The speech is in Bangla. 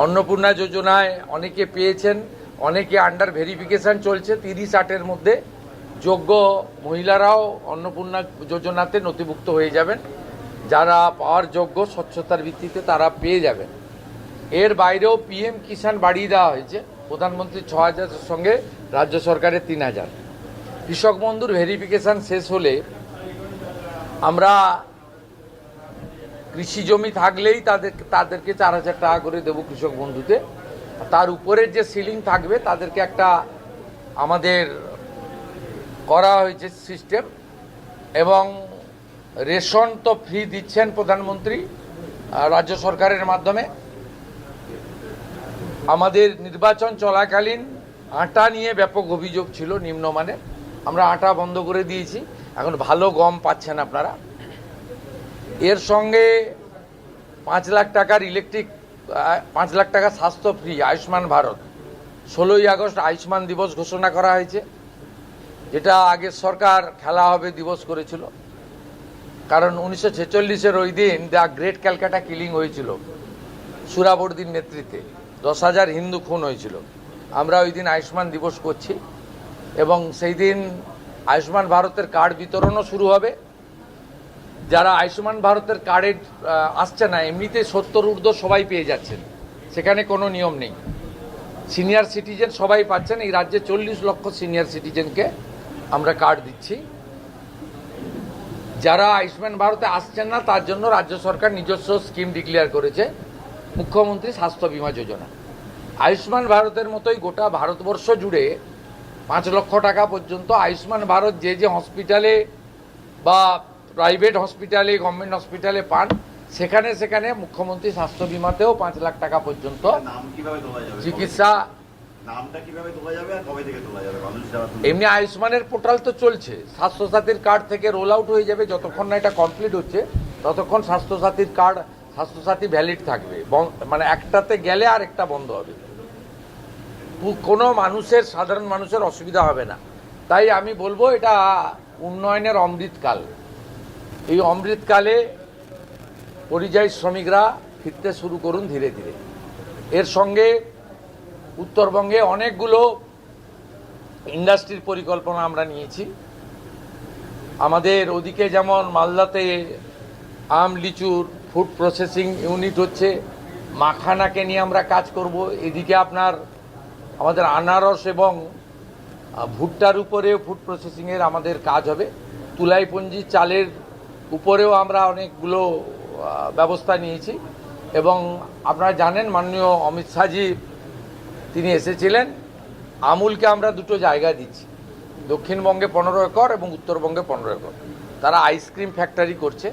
অন্নপূর্ণা যোজনায় অনেকে পেয়েছেন, অনেকে আন্ডার ভেরিফিকেশন চলছে। 30-8-এর মধ্যে যোগ্য মহিলারাও অন্নপূর্ণা যোজনাতে নথিভুক্ত হয়ে যাবেন। যারা পাওয়ার যোগ্য স্বচ্ছতার ভিত্তিতে তারা পেয়ে যাবেন। এর বাইরেও পিএম কিষাণ বাড়িয়ে দেওয়া হয়েছে, প্রধানমন্ত্রী 6,000-এর সঙ্গে রাজ্য সরকারের 3,000। কৃষক বন্ধুর ভেরিফিকেশন শেষ হলে আমরা কৃষি জমি থাকলেই তাদেরকে 4,000 টাকা করে দেবো কৃষক বন্ধুতে। তার উপরের যে সিলিং থাকবে তাদেরকে একটা আমাদের করা হয়েছে সিস্টেম। এবং রেশন তো ফ্রি দিচ্ছেন প্রধানমন্ত্রী রাজ্য সরকারের মাধ্যমে। আমাদের নির্বাচন চলাকালীন আটা নিয়ে ব্যাপক অভিযোগ ছিল নিম্নমানের, আমরা আটা বন্ধ করে দিয়েছি, এখন ভালো গম পাচ্ছেন আপনারা। এর সঙ্গে 5 লাখ টাকার ইলেকট্রিক, 5 লাখ টাকা স্বাস্থ্য ফ্রি, আয়ুষ্মান ভারত। 16ই আগস্ট আয়ুষ্মান দিবস ঘোষণা করা হয়েছে, যেটা আগের সরকার খেলা হবে দিবস করেছিল। কারণ 1946-এর ওই দিন দ্য গ্রেট ক্যালকাটা কিলিং হয়েছিল সুরাবর্দির নেতৃত্বে, 10,000 হিন্দু খুন হয়েছিল। আমরা ওই দিন আয়ুষ্মান দিবস করছি এবং সেই দিন আয়ুষ্মান ভারতের কার্ড বিতরণও শুরু হবে। যারা আয়ুষ্মান ভারতের কার্ডে আসছে না, এমনিতে 70 ঊর্ধ্ব সবাই পেয়ে যাচ্ছেন, সেখানে কোনো নিয়ম নেই। সিনিয়র সিটিজেন সবাই পাচ্ছেন। এই রাজ্যে 40 লক্ষ সিনিয়র সিটিজেনকে আমরা কার্ড দিচ্ছি। যারা আয়ুষ্মান ভারতে আসছেন না তার জন্য রাজ্য সরকার নিজস্ব স্কিম ডিক্লেয়ার করেছে, মুখ্যমন্ত্রী স্বাস্থ্য বিমা যোজনা। আয়ুষ্মান ভারতের মতোই গোটা ভারতবর্ষ জুড়ে 5 লক্ষ টাকা পর্যন্ত আয়ুষ্মান ভারত যে হসপিটালে বা প্রাইভেট হসপিটালে, গভর্নমেন্ট হসপিটালে পান, সেখানে সেখানে মুখ্যমন্ত্রী স্বাস্থ্য বিমাতেও 5 লাখ টাকা পর্যন্ত চিকিৎসা। এমনি আয়ুষ্মানের পোর্টাল তো চলছে, স্বাস্থ্যসাথীর কার্ড থেকে রোল আউট হয়ে যাবে। যতক্ষণ না এটা কমপ্লিট হচ্ছে ততক্ষণ স্বাস্থ্যসাথীর কার্ড, স্বাস্থ্যসাথী ভ্যালিড থাকবে, মানে একটাতে গেলে আর একটা বন্ধ হবে। কোনো মানুষের, সাধারণ মানুষের অসুবিধা হবে না। তাই আমি বলবো এটা উন্নয়নের অমৃতকাল। এই অমৃতকালে পরিযায়ী শ্রমিকরা ফিরতে শুরু করুন ধীরে ধীরে। এর সঙ্গে উত্তরবঙ্গে অনেকগুলো ইন্ডাস্ট্রির পরিকল্পনা আমরা নিয়েছি। আমাদের ওদিকে যেমন মালদাতে আম লিচুর ফুড প্রসেসিং ইউনিট হচ্ছে, মাখানাকে নিয়ে আমরা কাজ করব। এদিকে আপনার আমাদের আনারস এবং ভুট্টার উপরেও ফুড প্রসেসিংয়ের আমাদের কাজ হবে। তুলাইপঞ্জি চালের উপরেও আমরা অনেকগুলো ব্যবস্থা নিয়েছি। এবং আপনারা জানেন মাননীয় অমিত শাহজি তিনি এসেছিলেন, আমুলকে আমরা 2টো জায়গা দিচ্ছি, দক্ষিণবঙ্গে 15 একর এবং উত্তরবঙ্গে 15 একর। তারা আইসক্রিম ফ্যাক্টরি করছে।